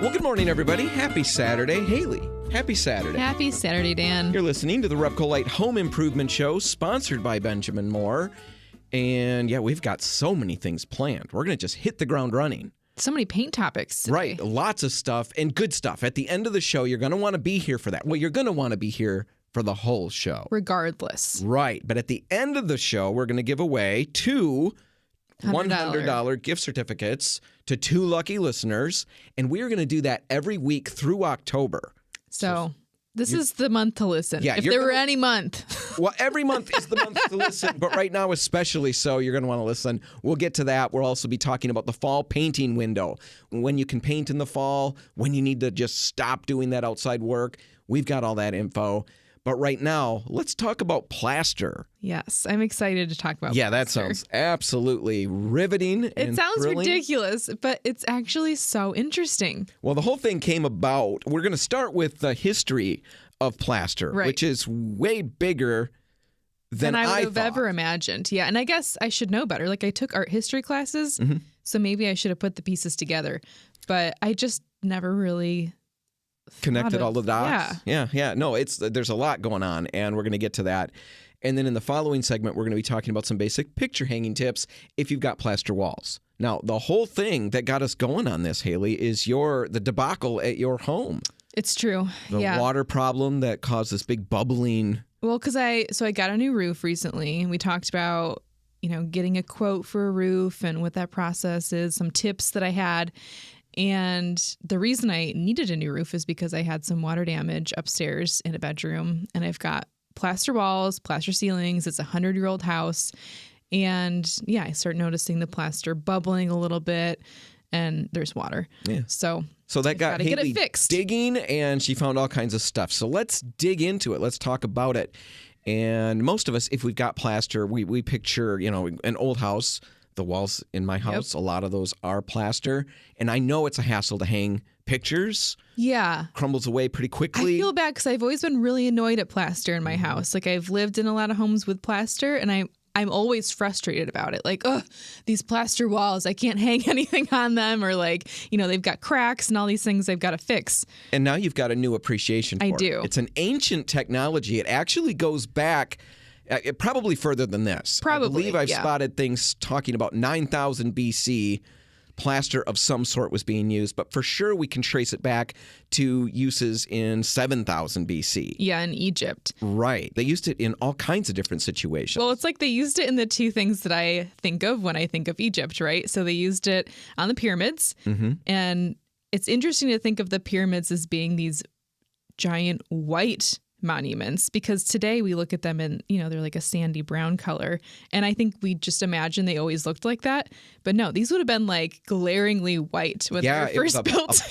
Well, good morning, everybody. Happy Saturday. Haley, happy Saturday. Happy Saturday, Dan. You're listening to the Repcolite Home Improvement Show, sponsored by Benjamin Moore. And yeah, we've got so many things planned. We're going to just hit the ground running. So many paint topics today. Right. Lots of stuff and good stuff. At the end of the show, you're going to want to be here for that. Well, you're going to want to be here for the whole show. Regardless. Right. But at the end of the show, we're going to give away two $100 gift certificates to two lucky listeners. And we are going to do that every week through October. So this is the month to listen. Yeah, if there were any month. Well, every month is the month to listen, but right now especially so, you're going to want to listen. We'll get to that. We'll also be talking about the fall painting window, when you can paint in the fall, when you need to just stop doing that outside work. We've got all that info. But right now, let's talk about plaster. Yes, I'm excited to talk about Yeah, plaster. that sounds absolutely riveting and It sounds thrilling. ridiculous, but it's actually so interesting. Well, the whole thing came about. We're going to start with the history of plaster, Right. which is way bigger than I would I have thought. ever imagined. Yeah, and I guess I should know better. Like, I took art history classes, so maybe I should have put the pieces together. But I just never really Connected all the thought dots. Yeah. No, there's a lot going on, and we're going to get to that. And then in the following segment, we're going to be talking about some basic picture hanging tips if you've got plaster walls. Now, the whole thing that got us going on this, Haley, is the debacle at your home. It's true. The water problem that caused this big bubbling. Well, because I got a new roof recently, and we talked about, getting a quote for a roof and what that process is, some tips that I had. And the reason I needed a new roof is because I had some water damage upstairs in a bedroom, and I've got plaster walls, plaster ceilings. It's a 100-year-old house. And yeah, I start noticing the plaster bubbling a little bit, and there's water. Yeah. So that got Haley get it fixed. digging, and she found all kinds of stuff. So let's dig into it. Let's talk about it. And most of us, if we've got plaster, we picture, an old house. The walls in my house, a lot of those are plaster. And I know it's a hassle to hang pictures. Yeah. Crumbles away pretty quickly. I feel bad because I've always been really annoyed at plaster in my house. Like, I've lived in a lot of homes with plaster, and I'm always frustrated about it. Like, these plaster walls, I can't hang anything on them, or like, they've got cracks and all these things I've got to fix. And now you've got a new appreciation for it. I do. It's an ancient technology. It actually goes back probably further than this. Probably, I believe I've spotted things talking about 9,000 BC. Plaster of some sort was being used, but for sure we can trace it back to uses in 7,000 BC. Yeah, in Egypt. Right. They used it in all kinds of different situations. Well, it's like they used it in the two things that I think of when I think of Egypt, right? So they used it on the pyramids. And it's interesting to think of the pyramids as being these giant white monuments, because today we look at them and they're like a sandy brown color, and I think we just imagine they always looked like that, but no, these would have been like glaringly white when they were first built.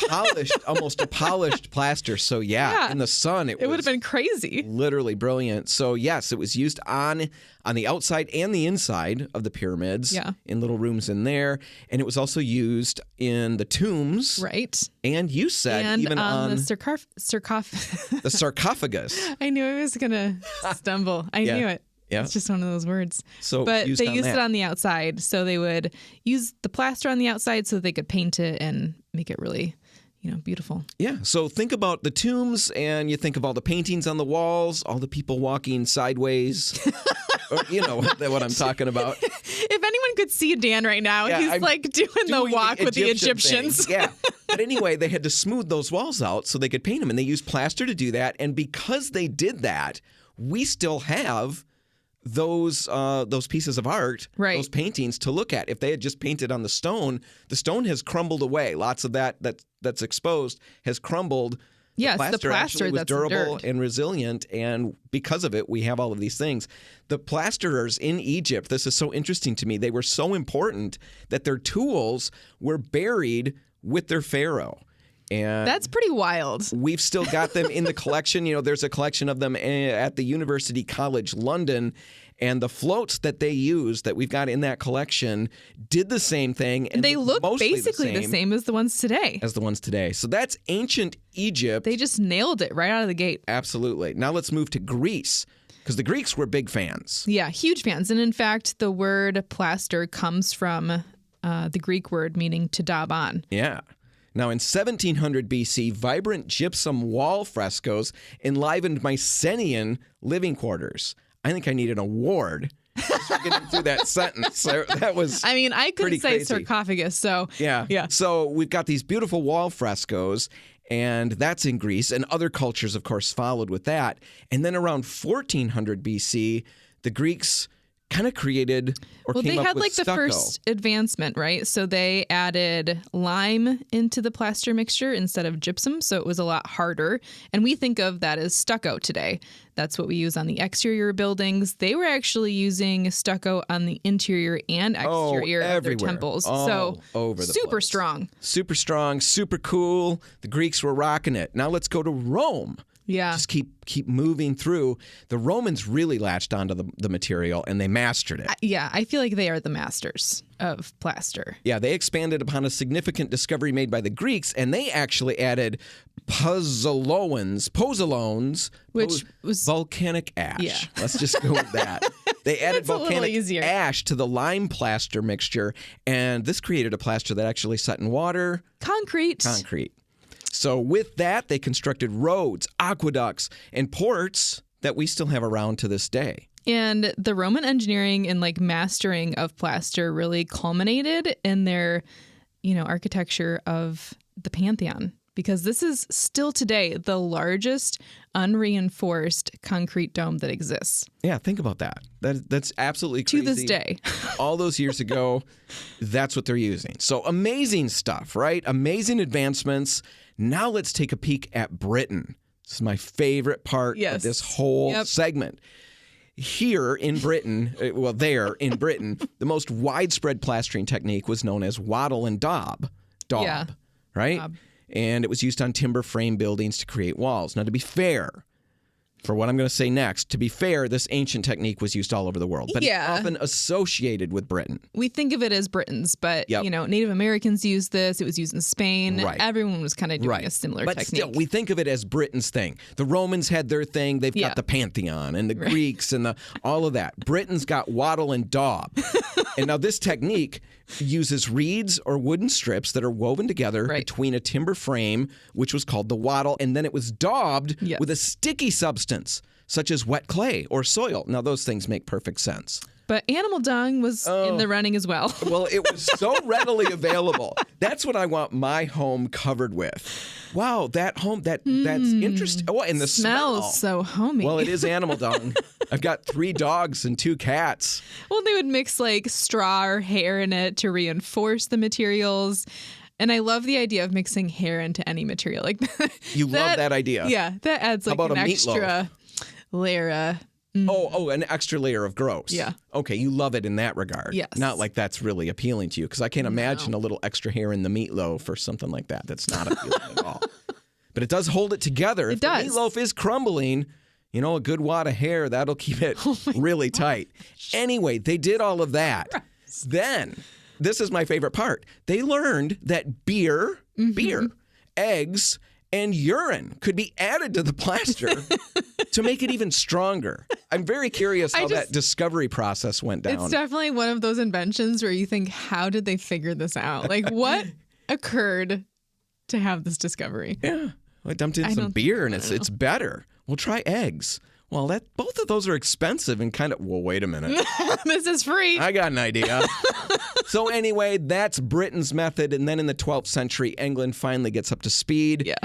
Almost a polished plaster. So in the sun it would have been crazy, literally brilliant. So yes, it was used on the outside and the inside of the pyramids, in little rooms in there, and it was also used in the tombs, right? And you said and even on the the sarcophagus. I knew I was gonna stumble. I knew it. Yeah. It's just one of those words. So but they used that. it on the outside, so they would use the plaster on the outside so they could paint it and make it really, beautiful. Yeah. So think about the tombs, and you think of all the paintings on the walls, all the people walking sideways. What I'm talking about. If anyone could see Dan right now, he's like doing the walk with the Egyptians. Yeah. But anyway, they had to smooth those walls out so they could paint them, and they used plaster to do that. And because they did that, we still have those pieces of art, those paintings to look at. If they had just painted on the stone has crumbled away. Lots of that's exposed has crumbled. Yes, the plaster actually was that's durable endured. and resilient, and because of it, we have all of these things. The plasterers in Egypt, this is so interesting to me, they were so important that their tools were buried with their pharaoh. And that's pretty wild. We've still got them in the collection. There's a collection of them at the University College London, and the floats that they used that we've got in that collection did the same thing. And they look basically the same as the ones today. So that's ancient Egypt. They just nailed it right out of the gate. Absolutely. Now let's move to Greece, because the Greeks were big fans. Yeah, huge fans. And in fact, the word plaster comes from the Greek word meaning to daub on. Yeah. Now, in 1700 BC, vibrant gypsum wall frescoes enlivened Mycenaean living quarters. I think I need an award just for getting through that sentence. So that was I mean, I couldn't say crazy. sarcophagus, so yeah. So we've got these beautiful wall frescoes, and that's in Greece, and other cultures, of course, followed with that. And then around 1400 BC, the Greeks kind of created or came up with stucco. The first advancement, right? So they added lime into the plaster mixture instead of gypsum, so it was a lot harder. And we think of that as stucco today. That's what we use on the exterior buildings. They were actually using stucco on the interior and exterior of their temples. So over the super place. strong. Super strong, super cool. The Greeks were rocking it. Now let's go to Rome. Yeah. Just keep moving through. The Romans really latched onto the material, and they mastered it. I feel like they are the masters of plaster. Yeah, they expanded upon a significant discovery made by the Greeks, and they actually added pozzolones, which was volcanic ash. Yeah. Let's just go with that. They added volcanic ash to the lime plaster mixture, and this created a plaster that actually set in water. Concrete. So with that, they constructed roads, aqueducts, and ports that we still have around to this day. And the Roman engineering and mastering of plaster really culminated in their, architecture of the Pantheon, because this is still today the largest unreinforced concrete dome that exists. Yeah, think about that. That's absolutely crazy. To this day. All those years ago, that's what they're using. So amazing stuff, right? Amazing advancements. Now let's take a peek at Britain. This is my favorite part of this whole segment. Here in Britain, there in Britain, the most widespread plastering technique was known as wattle and daub. Right? Daub. And it was used on timber frame buildings to create walls. Now, to be fair, for what I'm going to say next, to be fair, this ancient technique was used all over the world, but it's often associated with Britain. We think of it as Britons, but Native Americans used this. It was used in Spain. Right. Everyone was kind of doing a similar technique. But still, we think of it as Britain's thing. The Romans had their thing. They've got the Pantheon, and the Greeks and all of that. Britain's got wattle and daub. And now this technique uses reeds or wooden strips that are woven together between a timber frame, which was called the wattle, and then it was daubed with a sticky substance, such as wet clay or soil. Now, those things make perfect sense. But animal dung was in the running as well. Well, it was so readily available. That's what I want my home covered with. Wow, that home, that's interesting. Oh, and the smell. Smells so homey. Well, it is animal dung. I've got 3 dogs and 2 cats. Well, they would mix straw or hair in it to reinforce the materials. And I love the idea of mixing hair into any material. You love that idea. Yeah, that adds How about an a extra layer of... Oh, an extra layer of gross. Yeah. Okay, you love it in that regard. Yes. Not like that's really appealing to you, because I can't imagine a little extra hair in the meatloaf or something like that. That's not appealing at all. But it does hold it together. If the meatloaf is crumbling, a good wad of hair, that'll keep it really tight. Anyway, they did all of that. Then, this is my favorite part. They learned that beer, eggs, and urine could be added to the plaster to make it even stronger. I'm very curious how that discovery process went down. It's definitely one of those inventions where you think, how did they figure this out? What occurred to have this discovery? Yeah. I dumped in some beer and it's better. We'll try eggs. Well, both of those are expensive and wait a minute. This is free. I got an idea. So anyway, that's Britain's method. And then in the 12th century, England finally gets up to speed. Yeah.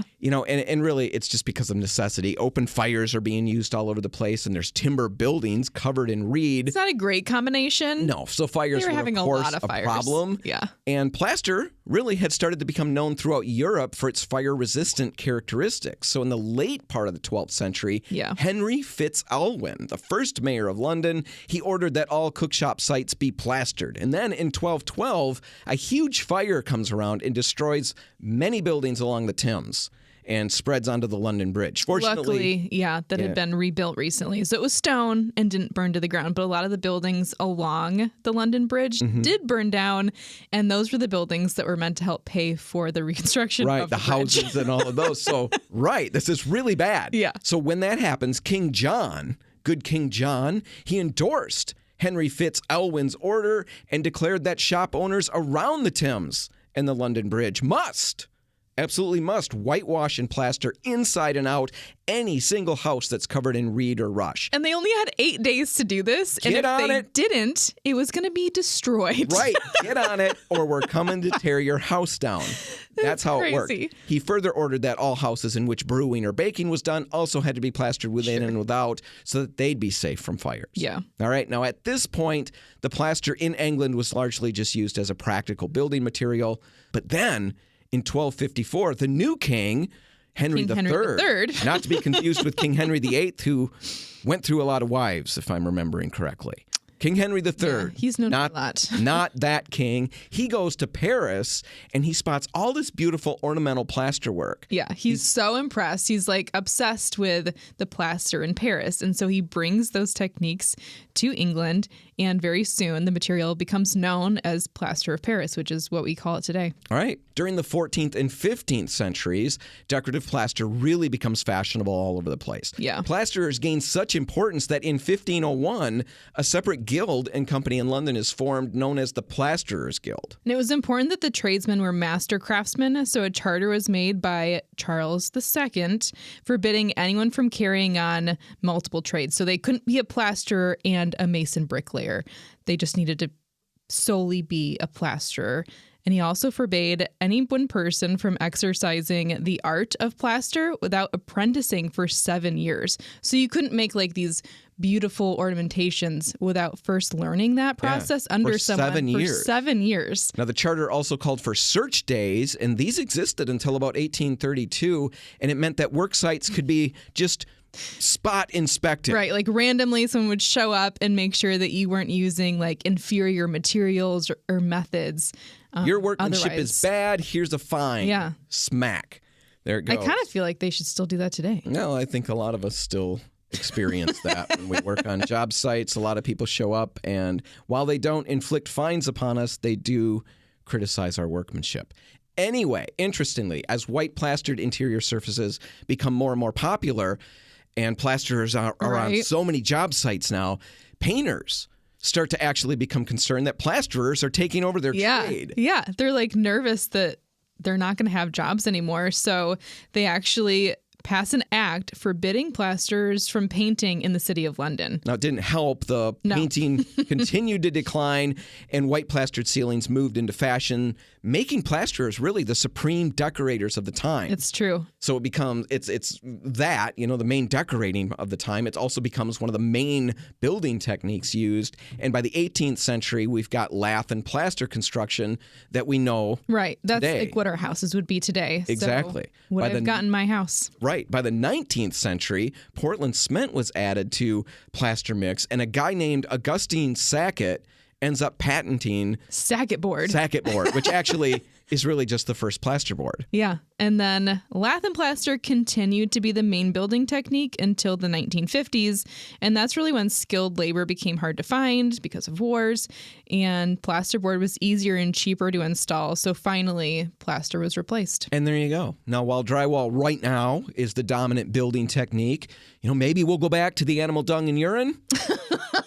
And really it's just because of necessity. Open fires are being used all over the place, and there's timber buildings covered in reed. It's not a great combination. No. So fires were having of course a lot of fires. problem. Yeah. And plaster really had started to become known throughout Europe for its fire-resistant characteristics. So in the late part of the 12th century, Henry Fitz-Aylwin, the first mayor of London, he ordered that all cookshop sites be plastered. And then in 1212, a huge fire comes around and destroys many buildings along the Thames and spreads onto the London Bridge. Fortunately, that had been rebuilt recently. So it was stone and didn't burn to the ground, but a lot of the buildings along the London Bridge did burn down, and those were the buildings that were meant to help pay for the reconstruction of the houses and all of those. So, this is really bad. Yeah. So when that happens, King John, he endorsed Henry Fitz-Aylwin's order and declared that shop owners around the Thames and the London Bridge must absolutely must whitewash and plaster inside and out any single house that's covered in reed or rush. And they only had 8 days to do this. Get and if on they it. didn't, it was going to be destroyed. Right. Get on it, or we're coming to tear your house down. That's how it worked. He further ordered that all houses in which brewing or baking was done also had to be plastered within and without so that they'd be safe from fires. Yeah. All right. Now, at this point, the plaster in England was largely just used as a practical building material. But then, in 1254, the new king, Henry III, not to be confused with King Henry VIII, who went through a lot of wives, if I'm remembering correctly. King Henry III, yeah, he's known for that. Not that king. He goes to Paris and he spots all this beautiful ornamental plaster work. Yeah, he's so impressed. He's like obsessed with the plaster in Paris. And so he brings those techniques to England. And very soon the material becomes known as plaster of Paris, which is what we call it today. All right. During the 14th and 15th centuries, decorative plaster really becomes fashionable all over the place. Yeah. Plasterers gain such importance that in 1501, a separate guild and company in London is formed known as the Plasterers Guild. And it was important that the tradesmen were master craftsmen, so a charter was made by Charles II forbidding anyone from carrying on multiple trades. So they couldn't be a plasterer and a mason bricklayer. They just needed to solely be a plasterer. And he also forbade any one person from exercising the art of plaster without apprenticing for 7 years. So you couldn't make like these beautiful ornamentations without first learning that process under someone for 7 years. Now, the charter also called for search days, and these existed until about 1832, and it meant that work sites could be just spot inspected. Right, like randomly someone would show up and make sure that you weren't using like inferior materials or methods. Your workmanship is bad. Here's a fine. Yeah. Smack. There it goes. I kind of feel like they should still do that today. No, I think a lot of us still experience that when we work on job sites. A lot of people show up, and while they don't inflict fines upon us, they do criticize our workmanship. Anyway, interestingly, as white plastered interior surfaces become more and more popular, and plasterers are on so many job sites now, painters start to actually become concerned that plasterers are taking over their trade. Yeah, they're like nervous that they're not going to have jobs anymore. So they actually pass an act forbidding plasterers from painting in the city of London. Now, it didn't help. The painting continued to decline, and white plastered ceilings moved into fashion, making plasterers really the supreme decorators of the time. It's true. So it becomes, it's that, the main decorating of the time. It also becomes one of the main building techniques used. And by the 18th century, we've got lath and plaster construction that we know Right. That's today. like what our houses would be today. Exactly. So what I've got in my house. Right. By the 19th century, Portland cement was added to plaster mix, and a guy named Augustine Sackett ends up patenting Sackett board, which actually is really just the first plasterboard. Yeah. And then lath and plaster continued to be the main building technique until the 1950s. And that's really when skilled labor became hard to find because of wars, and plasterboard was easier and cheaper to install. So finally, plaster was replaced. And there you go. Now, while drywall right now is the dominant building technique, maybe we'll go back to the animal dung and urine.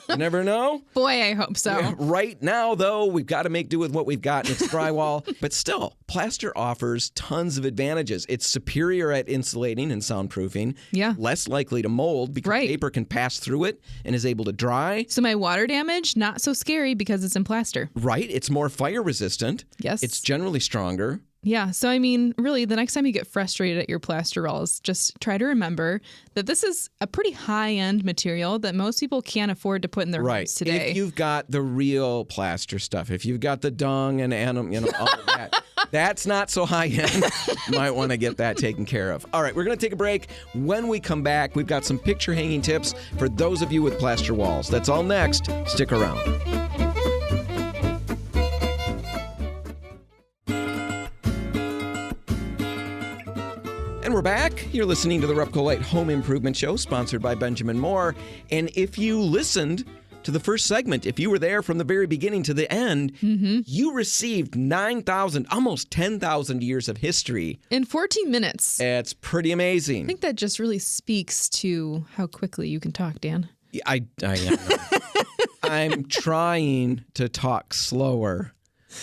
You never know. Boy, I hope so. Yeah, right now, though, we've got to make do with what we've got, and it's drywall. But still, plaster offers tons of advantages. It's superior at insulating and soundproofing. Yeah. Less likely to mold because paper can pass through it and is able to dry. So my water damage, not so scary because it's in plaster. Right. It's more fire resistant. Yes. It's generally stronger. Yeah. So, I mean, really, the next time you get frustrated at your plaster walls, just try to remember that this is a pretty high-end material that most people can't afford to put in their homes today. If you've got the real plaster stuff, if you've got the dung and all of that, that's not so high-end. You might want to get that taken care of. All right, we're going to take a break. When we come back, we've got some picture hanging tips for those of you with plaster walls. That's all next. Stick around. And we're back. You're listening to the Repco Light Home Improvement Show, sponsored by Benjamin Moore. And if you listened to the first segment, if you were there from the very beginning to the end, you received 9,000, almost 10,000 years of history. In 14 minutes. It's pretty amazing. I think that just really speaks to how quickly you can talk, Dan. I am. I'm trying to talk slower.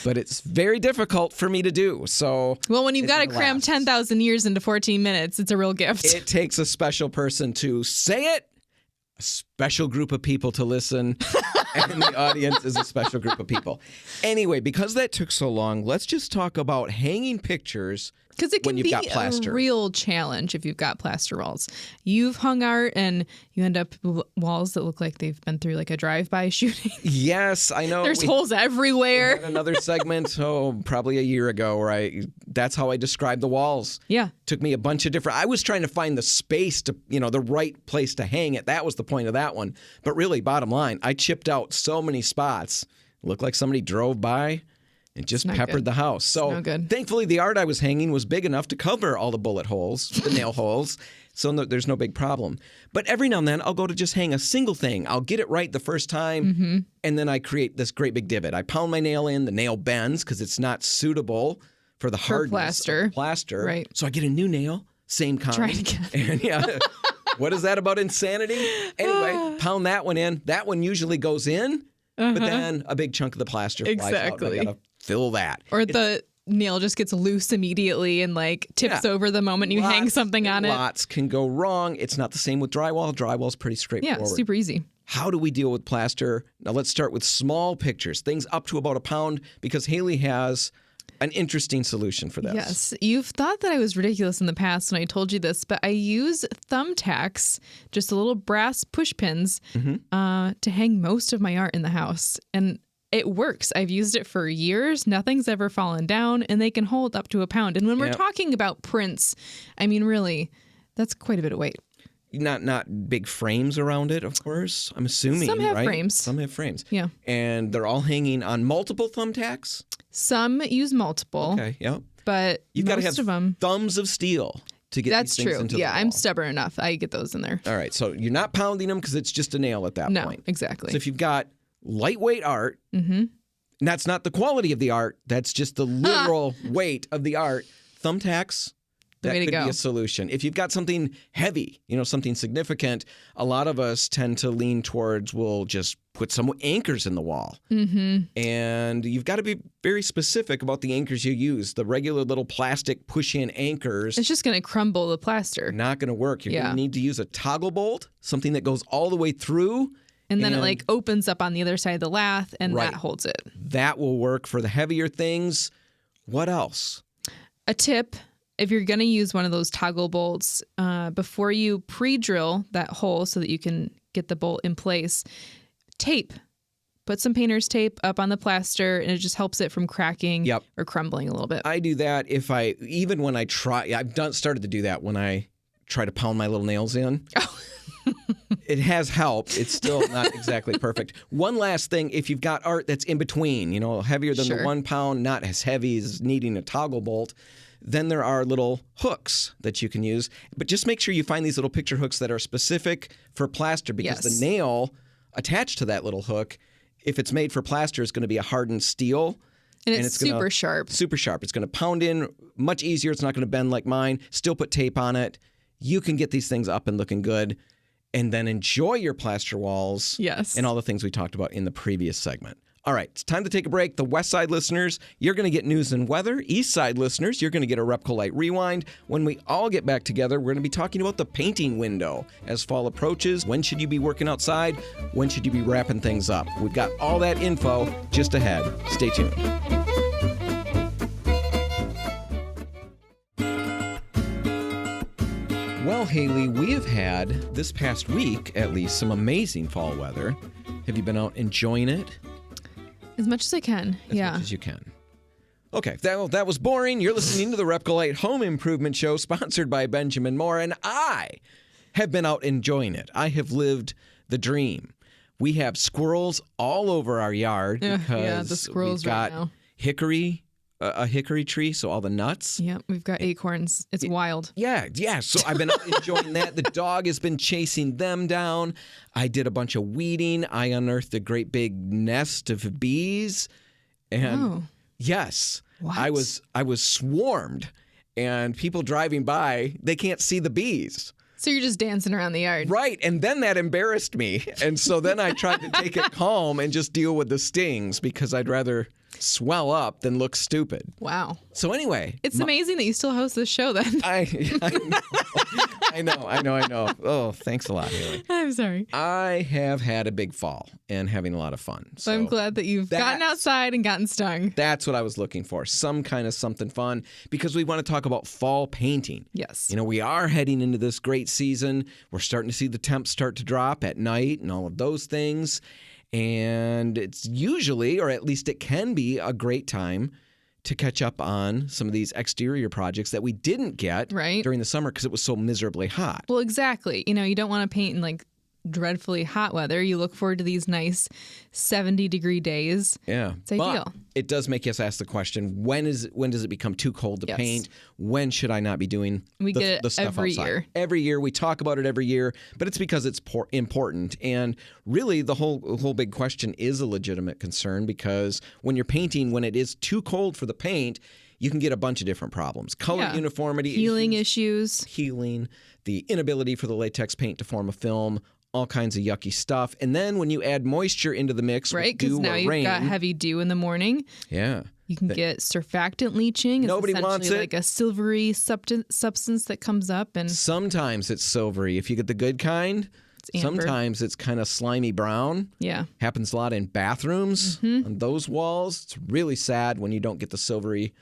but it's very difficult for me to do. So, well, when you've got to cram 10,000 years into 14 minutes, it's a real gift. It takes a special person to say it, a special group of people to listen, and the audience is a special group of people. Anyway, because that took so long, let's just talk about hanging pictures. Because it can be a real challenge if you've got plaster walls. You've hung art and you end up with walls that look like they've been through like a drive-by shooting. Yes, I know. There's holes everywhere. We had another segment, probably a year ago, where that's how I described the walls. Yeah. Took me a bunch of I was trying to find the space to, the right place to hang it. That was the point of that one. But really, bottom line, I chipped out so many spots. It looked like somebody drove by and just peppered the house. So thankfully, the art I was hanging was big enough to cover all the bullet holes, the nail holes. So there's no big problem. But every now and then, I'll go to just hang a single thing. I'll get it right the first time, and then I create this great big divot. I pound my nail in. The nail bends because it's not suitable for the hardness of plaster. Right. So I get a new nail, same kind. Try it again. And yeah, what is that about insanity? Anyway, pound that one in. That one usually goes in, but then a big chunk of the plaster flies out. I gotta fill that. Or the nail just gets loose immediately and tips over the moment you hang something on it. Lots can go wrong. It's not the same with drywall. Drywall's pretty straightforward. Yeah, super easy. How do we deal with plaster? Now let's start with small pictures, things up to about a pound, because Haley has an interesting solution for this. Yes. You've thought that I was ridiculous in the past when I told you this, but I use thumbtacks, just little brass push pins, to hang most of my art in the house. And it works. I've used it for years. Nothing's ever fallen down, and they can hold up to a pound. And when we're talking about prints, I mean, really, that's quite a bit of weight. Not big frames around it, of course. I'm assuming, Some have right? frames. Some have frames. Yeah. And they're all hanging on multiple thumbtacks? Some use multiple. Okay, yeah. But You've got to have most of them, thumbs of steel to get these things into the wall. I'm stubborn enough. I get those in there. All right, so you're not pounding them because it's just a nail at that point. No, exactly. So if you've got lightweight art, and that's not the quality of the art, that's just the literal weight of the art, thumbtacks, that could be a solution. If you've got something heavy, something significant, a lot of us tend to lean towards, we'll just put some anchors in the wall. And you've got to be very specific about the anchors you use. The regular little plastic push-in anchors. It's just going to crumble the plaster. Not going to work. You're going to need to use a toggle bolt, something that goes all the way through. And then it opens up on the other side of the lath, and that holds it. That will work for the heavier things. What else? A tip. If you're going to use one of those toggle bolts, before you pre-drill that hole so that you can get the bolt in place, tape. Put some painter's tape up on the plaster, and it just helps it from cracking or crumbling a little bit. I do that even when I try. I've started to do that when I try to pound my little nails in. It has helped. It's still not exactly perfect. One last thing, if you've got art that's in between, heavier than the 1 pound, not as heavy as needing a toggle bolt, then there are little hooks that you can use. But just make sure you find these little picture hooks that are specific for plaster, because the nail attached to that little hook, if it's made for plaster, is going to be a hardened steel. And it's super sharp. Super sharp. It's going to pound in much easier. It's not going to bend like mine. Still put tape on it. You can get these things up and looking good, and then enjoy your plaster walls. Yes. And all the things we talked about in the previous segment. All right, it's time to take a break. The West Side listeners, you're going to get news and weather. East Side listeners, you're going to get a Repcolite Rewind. When we all get back together, we're going to be talking about the painting window. As fall approaches, when should you be working outside? When should you be wrapping things up? We've got all that info just ahead. Stay tuned. Well, Haley, we have had, this past week at least, some amazing fall weather. Have you been out enjoying it? As much as I can, As much as you can. Okay, that was boring. You're listening to the Repcolite Home Improvement Show, sponsored by Benjamin Moore, and I have been out enjoying it. I have lived the dream. We have squirrels all over our yard because the squirrels we've got right now. a hickory tree, so all the nuts. Yeah, we've got acorns. It's wild. Yeah. So I've been enjoying that. The dog has been chasing them down. I did a bunch of weeding. I unearthed a great big nest of bees. And yes, what? I was swarmed. And people driving by, they can't see the bees. So you're just dancing around the yard. Right. And then that embarrassed me. And so then I tried to take it calm and just deal with the stings, because I'd rather swell up than look stupid. Wow. So anyway. It's amazing that you still host this show then. I know. Oh, thanks a lot, Haley. I'm sorry. I have had a big fall and having a lot of fun. So I'm glad that you've gotten outside and gotten stung. That's what I was looking for. Some kind of something fun, because we want to talk about fall painting. Yes. We are heading into this great season. We're starting to see the temps start to drop at night and all of those things. And it's usually, or at least it can be, a great time to catch up on some of these exterior projects that we didn't get during the summer because it was so miserably hot. Well, exactly. You don't want to paint in like dreadfully hot weather. You look forward to these nice 70-degree days. Yeah. It's ideal. But it does make us ask the question, when does it become too cold to paint? When should I not be doing the stuff every outside? year. Every year. We talk about it every year, but it's because it's important. And really, the whole big question is a legitimate concern, because when you're painting, when it is too cold for the paint, you can get a bunch of different problems. Color uniformity healing issues. Healing, the inability for the latex paint to form a film, all kinds of yucky stuff. And then when you add moisture into the mix, right? Because now you've got heavy dew in the morning. Yeah. You can get surfactant leaching. It's Nobody wants it. Like a silvery substance that comes up. And sometimes it's silvery. If you get the good kind, sometimes it's kind of slimy brown. Yeah. Happens a lot in bathrooms on those walls. It's really sad when you don't get the silvery,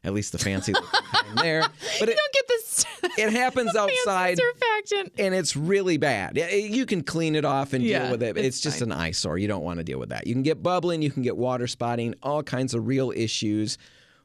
at least the fancy kind there. But you don't get this. It happens outside, surfactant, and it's really bad. You can clean it off and deal with it. It's just fine. an eyesore. You don't want to deal with that. You can get bubbling. You can get water spotting. All kinds of real issues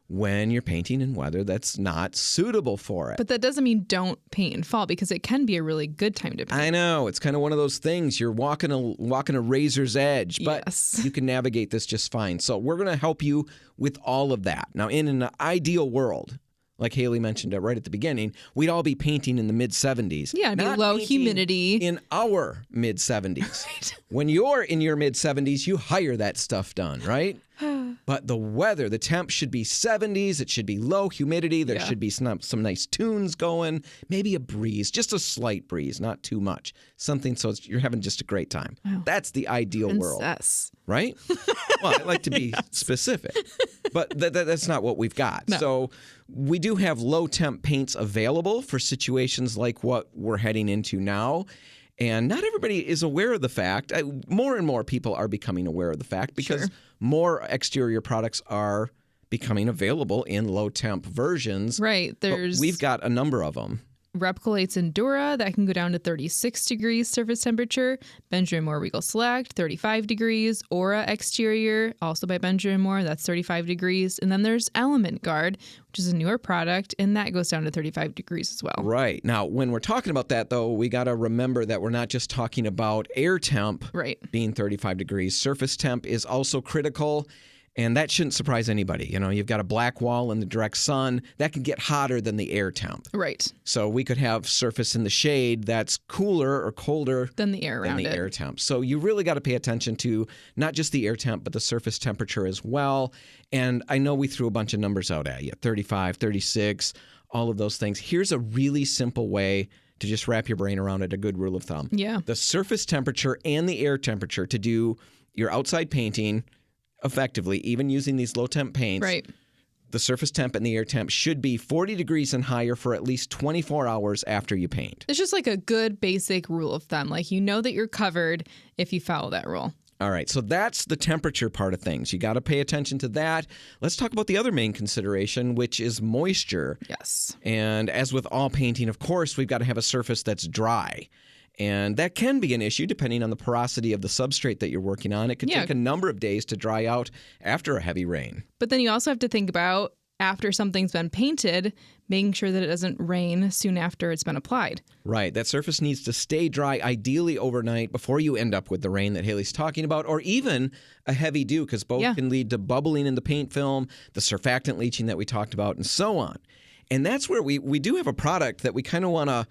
when you're painting in weather that's not suitable for it. But that doesn't mean don't paint in fall, because it can be a really good time to paint. I know. It's kind of one of those things. You're walking a razor's edge, but you can navigate this just fine. So we're going to help you with all of that. Now, in an ideal world, like Haley mentioned right at the beginning, we'd all be painting in the mid-70s. Yeah, it'd be low humidity. In our mid-70s. Right. When you're in your mid-70s, you hire that stuff done, right? But the weather, the temp should be 70s. It should be low humidity. There should be some nice tunes going. Maybe a breeze, just a slight breeze, not too much. Something so you're having just a great time. Wow. That's the ideal world. Right? Well, I like to be specific. But that's not what we've got. No. So we do have low temp paints available for situations like what we're heading into now. And not everybody is aware of the fact. More and more people are becoming aware of the fact, because more exterior products are becoming available in low temp versions. Right. We've got a number of them. Repcolate's Endura, that can go down to 36 degrees surface temperature. Benjamin Moore Regal Select, 35 degrees. Aura Exterior, also by Benjamin Moore, that's 35 degrees. And then there's Element Guard, which is a newer product, and that goes down to 35 degrees as well. Right. Now, when we're talking about that, though, we got to remember that we're not just talking about air temp being 35 degrees. Surface temp is also critical. And that shouldn't surprise anybody. You've got a black wall in the direct sun. That can get hotter than the air temp. Right. So we could have surface in the shade that's cooler or colder than the air around it. Air temp. So you really got to pay attention to not just the air temp, but the surface temperature as well. And I know we threw a bunch of numbers out at you, 35, 36, all of those things. Here's a really simple way to just wrap your brain around it, a good rule of thumb. Yeah. The surface temperature and the air temperature to do your outside painting effectively, even using these low temp paints, the surface temp and the air temp should be 40 degrees and higher for at least 24 hours after you paint. It's just like a good basic rule of thumb. Like, that you're covered if you follow that rule. All right, so that's the temperature part of things. You got to pay attention to that. Let's talk about the other main consideration, which is moisture. Yes. And as with all painting, of course, we've got to have a surface that's dry. And that can be an issue depending on the porosity of the substrate that you're working on. It can take a number of days to dry out after a heavy rain. But then you also have to think about, after something's been painted, making sure that it doesn't rain soon after it's been applied. Right. That surface needs to stay dry, ideally overnight, before you end up with the rain that Haley's talking about, or even a heavy dew, because both can lead to bubbling in the paint film, the surfactant leaching that we talked about, and so on. And that's where we do have a product that we kind of want to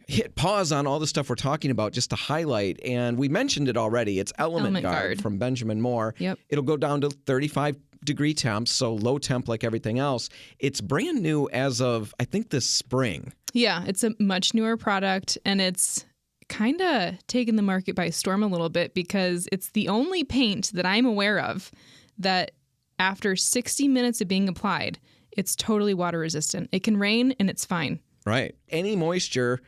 hit pause on all the stuff we're talking about just to highlight. And we mentioned it already. It's Element Guard from Benjamin Moore. Yep. It'll go down to 35 degree temps, so low temp like everything else. It's brand new as of, I think, this spring. Yeah, it's a much newer product, and it's kind of taken the market by storm a little bit, because it's the only paint that I'm aware of that after 60 minutes of being applied, it's totally water resistant. It can rain and it's fine. Right. Any moisture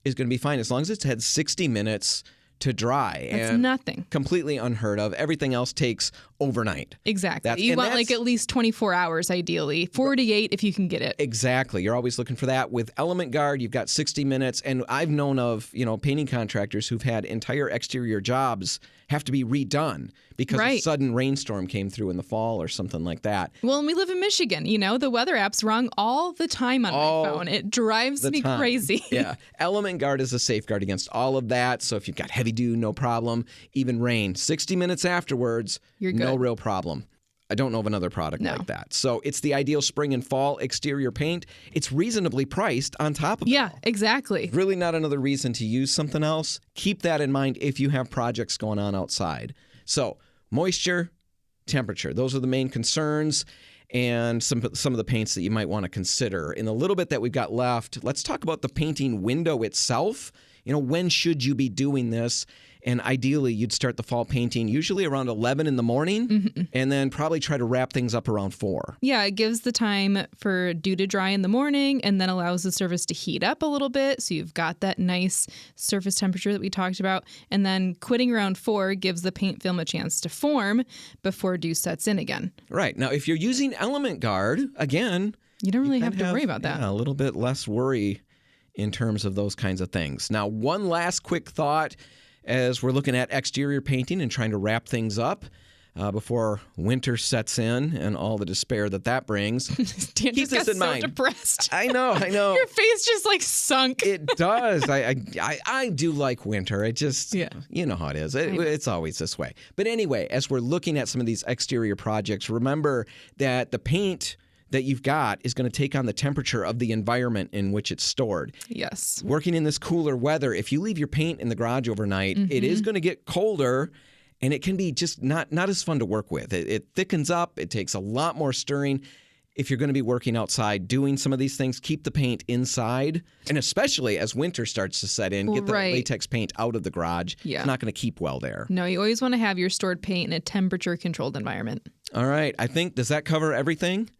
is going to be fine as long as it's had 60 minutes to dry. That's and nothing. Completely unheard of. Everything else takes overnight. Exactly. You want like at least 24 hours ideally. 48 if you can get it. Exactly. You're always looking for that. With Element Guard, you've got 60 minutes. And I've known of, painting contractors who've had entire exterior jobs have to be redone because a sudden rainstorm came through in the fall or something like that. Well, and we live in Michigan. The weather app's wrong all the time on my phone. It drives me crazy. Yeah. Element Guard is a safeguard against all of that. So if you've got heavy dew, no problem. Even rain, 60 minutes afterwards, you're good. No real problem. I don't know of another product like that. So it's the ideal spring and fall exterior paint. It's reasonably priced on top of it. Yeah, exactly. Really not another reason to use something else. Keep that in mind if you have projects going on outside. So moisture, temperature, those are the main concerns and some of the paints that you might want to consider. In the little bit that we've got left, let's talk about the painting window itself. When should you be doing this? And ideally, you'd start the fall painting usually around 11 in the morning and then probably try to wrap things up around 4. Yeah, it gives the time for dew to dry in the morning and then allows the surface to heat up a little bit. So you've got that nice surface temperature that we talked about. And then quitting around 4 gives the paint film a chance to form before dew sets in again. Right. Now, if you're using Element Guard, again, you don't really have to worry about that. Yeah, a little bit less worry in terms of those kinds of things. Now, one last quick thought as we're looking at exterior painting and trying to wrap things up before winter sets in and all the despair that brings. Dan Keep this in mind. Depressed. I know. Your face just sunk. It does. I do like winter. It just, you know how it is. It's always this way. But anyway, as we're looking at some of these exterior projects, remember that the paint that you've got is going to take on the temperature of the environment in which it's stored. Yes. Working in this cooler weather, if you leave your paint in the garage overnight, it is going to get colder and it can be just not as fun to work with. It thickens up. It takes a lot more stirring. If you're going to be working outside doing some of these things, keep the paint inside. And especially as winter starts to set in, get the latex paint out of the garage. Yeah. It's not going to keep well there. No, you always want to have your stored paint in a temperature-controlled environment. All right. Does that cover everything?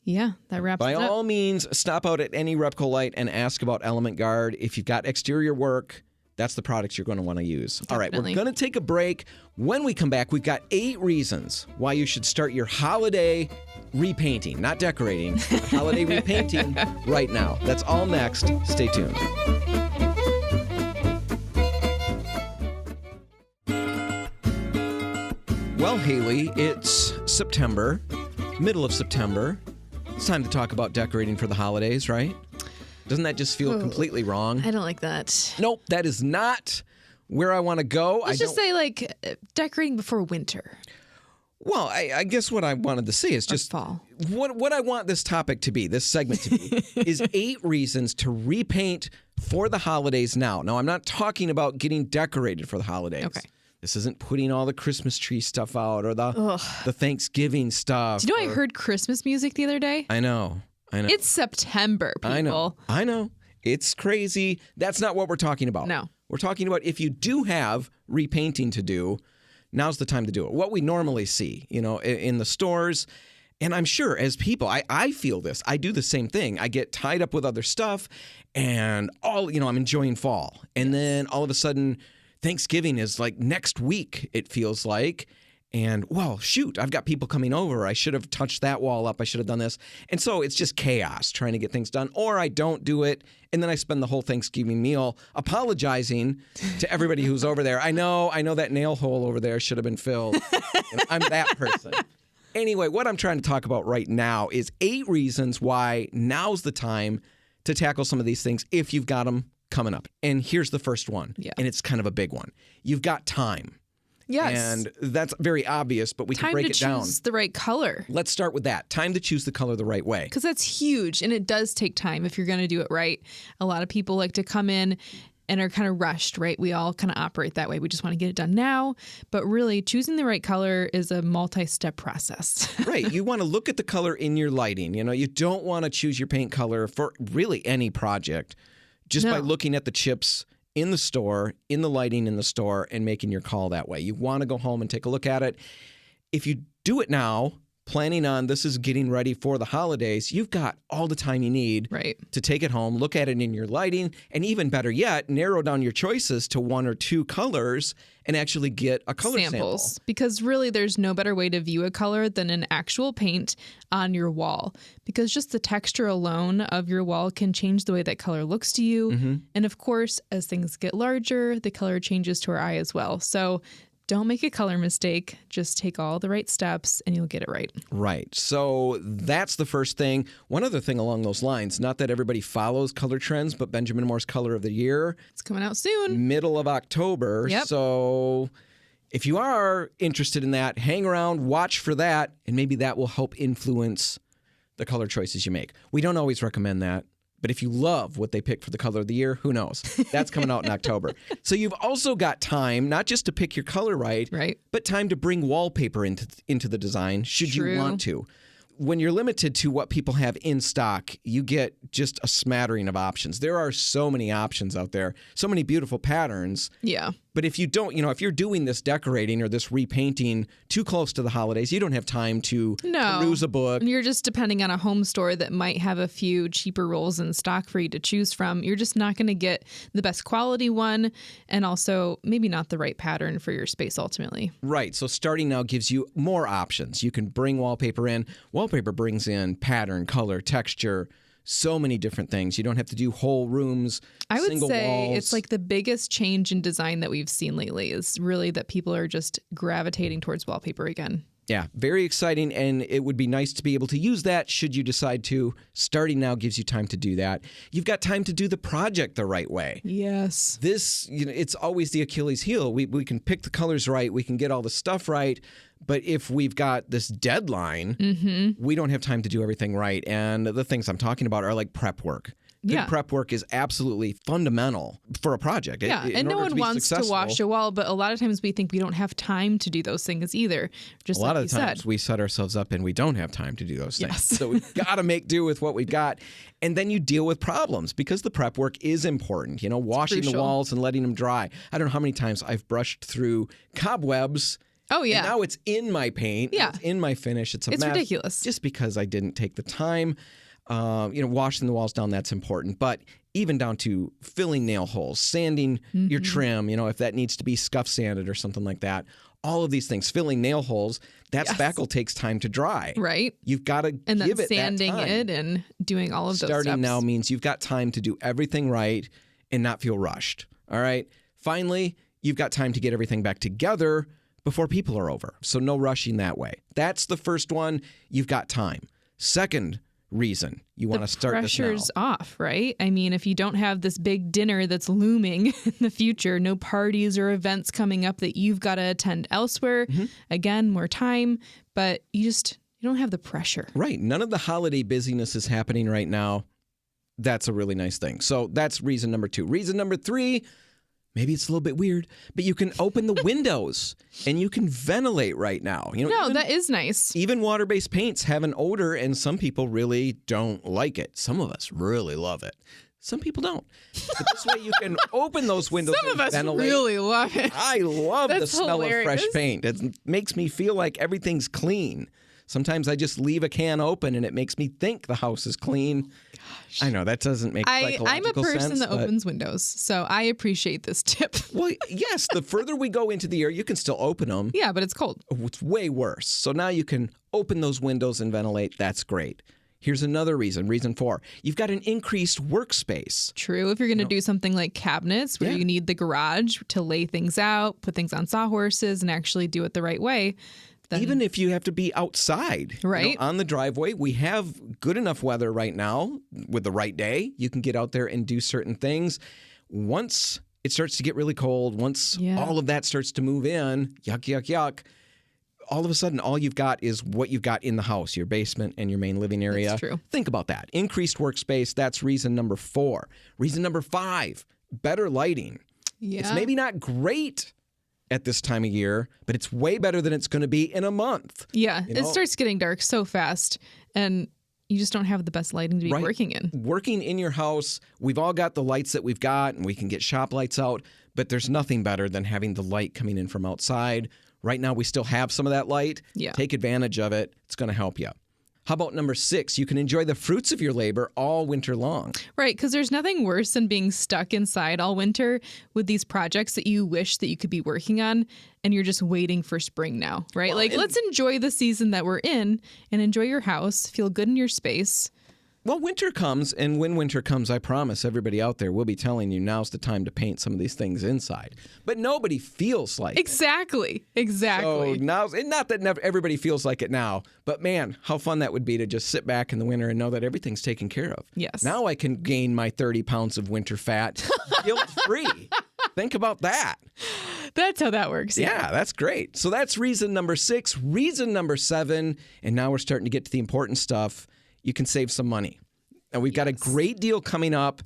Yeah, that wraps it up. By all means, stop out at any Repco Light and ask about Element Guard. If you've got exterior work, that's the products you're going to want to use. Definitely. All right, we're going to take a break. When we come back, we've got 8 reasons why you should start your holiday repainting, not decorating, but holiday repainting right now. That's all next. Stay tuned. Well, Haley, it's September, middle of September. It's time to talk about decorating for the holidays, right? Doesn't that just feel completely wrong? I don't like that. Nope, that is not where I want to go. Let's just say decorating before winter. Well, I guess what I wanted to say is just fall. What I want this topic to be, this segment to be, is 8 reasons to repaint for the holidays now. Now, I'm not talking about getting decorated for the holidays. Okay. This isn't putting all the Christmas tree stuff out or the Thanksgiving stuff. Do you know I heard Christmas music the other day? I know. It's September, people. I know. It's crazy. That's not what we're talking about. No. We're talking about if you do have repainting to do, now's the time to do it. What we normally see, in the stores, and I'm sure as people, I feel this. I do the same thing. I get tied up with other stuff and I'm enjoying fall. And then all of a sudden, Thanksgiving is like next week, it feels like. And, well, shoot, I've got people coming over. I should have touched that wall up. I should have done this. And so it's just chaos trying to get things done. Or I don't do it, and then I spend the whole Thanksgiving meal apologizing to everybody who's over there. I know that nail hole over there should have been filled. I'm that person. Anyway, what I'm trying to talk about right now is 8 reasons why now's the time to tackle some of these things if you've got them coming up. And here's the first one, and it's kind of a big one. You've got time. Yes. And that's very obvious, but we can break it down. Time to choose the right color. Let's start with that. Time to choose the color the right way. Because that's huge, and it does take time if you're going to do it right. A lot of people like to come in and are kind of rushed, right? We all kind of operate that way. We just want to get it done now. But really, choosing the right color is a multi-step process. Right. You want to look at the color in your lighting. You don't want to choose your paint color for really any project just by looking at the chips in the store, in the lighting in the store, and making your call that way. You want to go home and take a look at it. If you do it now, planning on this is getting ready for the holidays, you've got all the time you need to take it home, look at it in your lighting, and even better yet, narrow down your choices to 1 or 2 colors and actually get a color sample. Because really there's no better way to view a color than an actual paint on your wall. Because just the texture alone of your wall can change the way that color looks to you. Mm-hmm. And of course, as things get larger, the color changes to our eye as well. So don't make a color mistake. Just take all the right steps and you'll get it right. Right. So that's the first thing. One other thing along those lines, not that everybody follows color trends, but Benjamin Moore's Color of the Year. It's coming out soon. Middle of October. Yep. So if you are interested in that, hang around, watch for that, and maybe that will help influence the color choices you make. We don't always recommend that. But if you love what they pick for the Color of the Year, who knows? That's coming out in October. So you've also got time, not just to pick your color right, but time to bring wallpaper into the design, should you want to. When you're limited to what people have in stock, you get just a smattering of options. There are so many options out there, so many beautiful patterns. Yeah. But if you don't, if you're doing this decorating or this repainting too close to the holidays, you don't have time to peruse a book. You're just depending on a home store that might have a few cheaper rolls in stock for you to choose from. You're just not going to get the best quality one, and also maybe not the right pattern for your space ultimately. Right. So starting now gives you more options. You can bring wallpaper in. Wallpaper brings in pattern, color, texture, so many different things. You don't have to do whole rooms, I would single say walls. It's like the biggest change in design that we've seen lately is really that people are just gravitating towards wallpaper again. Yeah, very exciting, and it would be nice to be able to use that should you decide to. Starting now gives you time to do that. You've got time to do the project the right way. Yes. This, it's always the Achilles heel. We can pick the colors right, we can get all the stuff right, but if we've got this deadline, we don't have time to do everything right. And the things I'm talking about are like prep work. Good prep work is absolutely fundamental for a project. Yeah, and no one wants to wash a wall, but a lot of times we think we don't have time to do those things either. Just a lot of times we set ourselves up and we don't have time to do those things. Yes. So we've got to make do with what we've got. And then you deal with problems because the prep work is important. Washing the walls and letting them dry. I don't know how many times I've brushed through cobwebs. Oh, yeah. And now it's in my paint. Yeah. It's in my finish. It's a mess. It's ridiculous. Just because I didn't take the time. Washing the walls down, that's important. But even down to filling nail holes, sanding your trim, if that needs to be scuff sanded or something like that. All of these things, filling nail holes, that spackle takes time to dry. Right. You've got to give it that time. And then sanding it and doing all of those steps. Starting now means you've got time to do everything right and not feel rushed. All right. Finally, you've got time to get everything back together before people are over. So no rushing that way. That's the first one. You've got time. Second reason you want to start this now. The pressure's off, right? I mean, if you don't have this big dinner that's looming in the future, no parties or events coming up that you've got to attend elsewhere, again, more time, but you don't have the pressure. Right. None of the holiday busyness is happening right now. That's a really nice thing. So that's reason number 2. Reason number 3, maybe it's a little bit weird, but you can open the windows and you can ventilate right now. That is nice. Even water-based paints have an odor, and some people really don't like it. Some of us really love it. Some people don't. But this way you can open those windows and ventilate. Some of us really love it. I love the smell hilarious. of fresh paint. It makes me feel like everything's clean. Sometimes I just leave a can open and it makes me think the house is clean. Gosh. I know that doesn't make psychological sense. I'm a person that opens windows, so I appreciate this tip. Well, yes, the further we go into the year, you can still open them. Yeah, but it's cold. It's way worse. So now you can open those windows and ventilate. That's great. Here's another reason, reason 4. You've got an increased workspace. True. If you're going to do something like cabinets where you need the garage to lay things out, put things on sawhorses, and actually do it the right way. Even if you have to be outside, right? On the driveway, we have good enough weather right now with the right day. You can get out there and do certain things. Once it starts to get really cold, once all of that starts to move in, yuck, all of a sudden, all you've got is what you've got in the house, your basement and your main living area. That's true. Think about that. Increased workspace, that's reason number 4. Reason number 5, better lighting. Yeah. It's maybe not great at this time of year, but it's way better than it's going to be in a month. Yeah, it starts getting dark so fast, and you just don't have the best lighting to be working in. Working in your house, we've all got the lights that we've got, and we can get shop lights out, but there's nothing better than having the light coming in from outside Right now, we still have some of that light. Yeah. Take advantage of it. It's going to help you. How about number 6? You can enjoy the fruits of your labor all winter long. Right, because there's nothing worse than being stuck inside all winter with these projects that you wish that you could be working on, and you're just waiting for spring now, right? Well, let's enjoy the season that we're in and enjoy your house, feel good in your space. Well, winter comes, and when winter comes, I promise everybody out there, we'll be telling you now's the time to paint some of these things inside. But nobody feels like Exactly. it. Exactly. So now, and not that everybody feels like it now, but man, how fun that would be to just sit back in the winter and know that everything's taken care of. Yes. Now I can gain my 30 pounds of winter fat guilt-free. Think about that. That's how that works. Yeah, that's great. So that's reason number 6. Reason number 7, and now we're starting to get to the important stuff. You can save some money. And we've got a great deal coming up.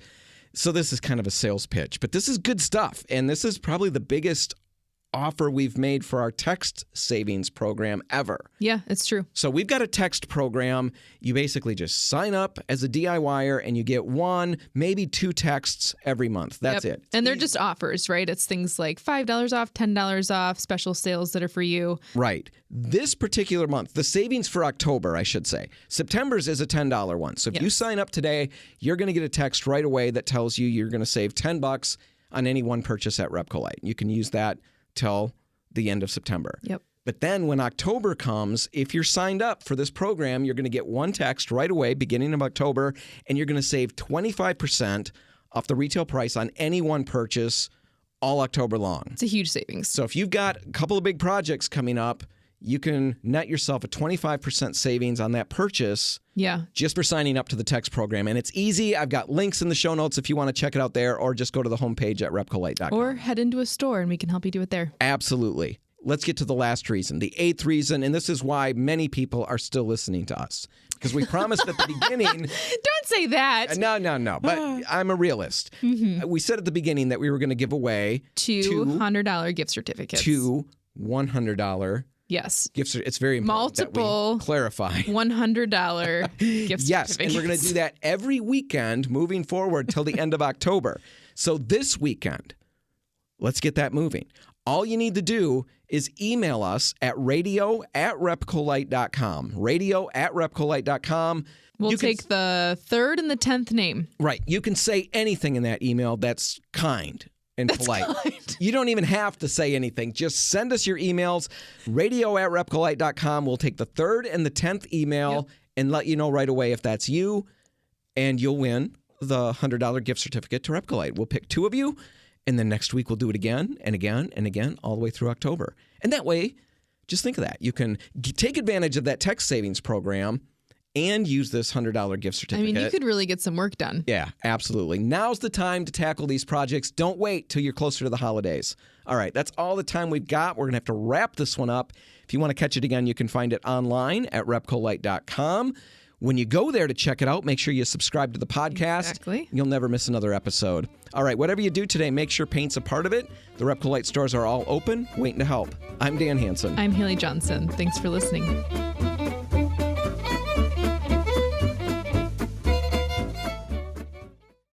So this is kind of a sales pitch, but this is good stuff. And this is probably the biggest offer we've made for our text savings program ever. Yeah, it's true. So we've got a text program. You basically just sign up as a DIYer and you get 1, maybe 2 texts every month. That's it. And they're just offers, right? It's things like $5 off, $10 off, special sales that are for you. Right. This particular month, the savings for October, I should say, September's is a $10 one. So if you sign up today, you're going to get a text right away that tells you you're going to save $10 on any one purchase at Repcolite. You can use that till the end of September. Yep. But then when October comes, if you're signed up for this program, you're going to get 1 text right away, beginning of October, and you're going to save 25% off the retail price on any one purchase all October long. It's a huge savings. So if you've got a couple of big projects coming up, you can net yourself a 25% savings on that purchase. Yeah. Just for signing up to the text program. And it's easy. I've got links in the show notes if you want to check it out there, or just go to the homepage at repcolite.com. Or head into a store and we can help you do it there. Absolutely. Let's get to the last reason, the 8th reason, and this is why many people are still listening to us. Because we promised at the beginning... Don't say that. No. But I'm a realist. Mm-hmm. We said at the beginning that we were going to give away... $200 gift certificates. 2 $100... Yes. Gifts. It's very important multiple that we clarify. $100 gift yes, certificates. And we're going to do that every weekend moving forward till the end of October. So this weekend, let's get that moving. All you need to do is email us at radio@repcolite.com. Radio@repcolite.com. We'll take the 3rd and the 10th name. Right. You can say anything in that email that's kind and polite. Kind. You don't even have to say anything. Just send us your emails, radio@repcolite.com. We'll take the 3rd and the 10th email and let you know right away if that's you, and you'll win the $100 gift certificate to Repcolite. We'll pick 2 of you, and then next week we'll do it again and again and again all the way through October. And that way, just think of that. You can take advantage of that text savings program and use this $100 gift certificate. I mean, you could really get some work done. Yeah, absolutely. Now's the time to tackle these projects. Don't wait till you're closer to the holidays. All right, that's all the time we've got. We're going to have to wrap this one up. If you want to catch it again, you can find it online at repcolite.com. When you go there to check it out, make sure you subscribe to the podcast. Exactly. You'll never miss another episode. All right, whatever you do today, make sure paint's a part of it. The Repcolite stores are all open, waiting to help. I'm Dan Hansen. I'm Haley Johnson. Thanks for listening.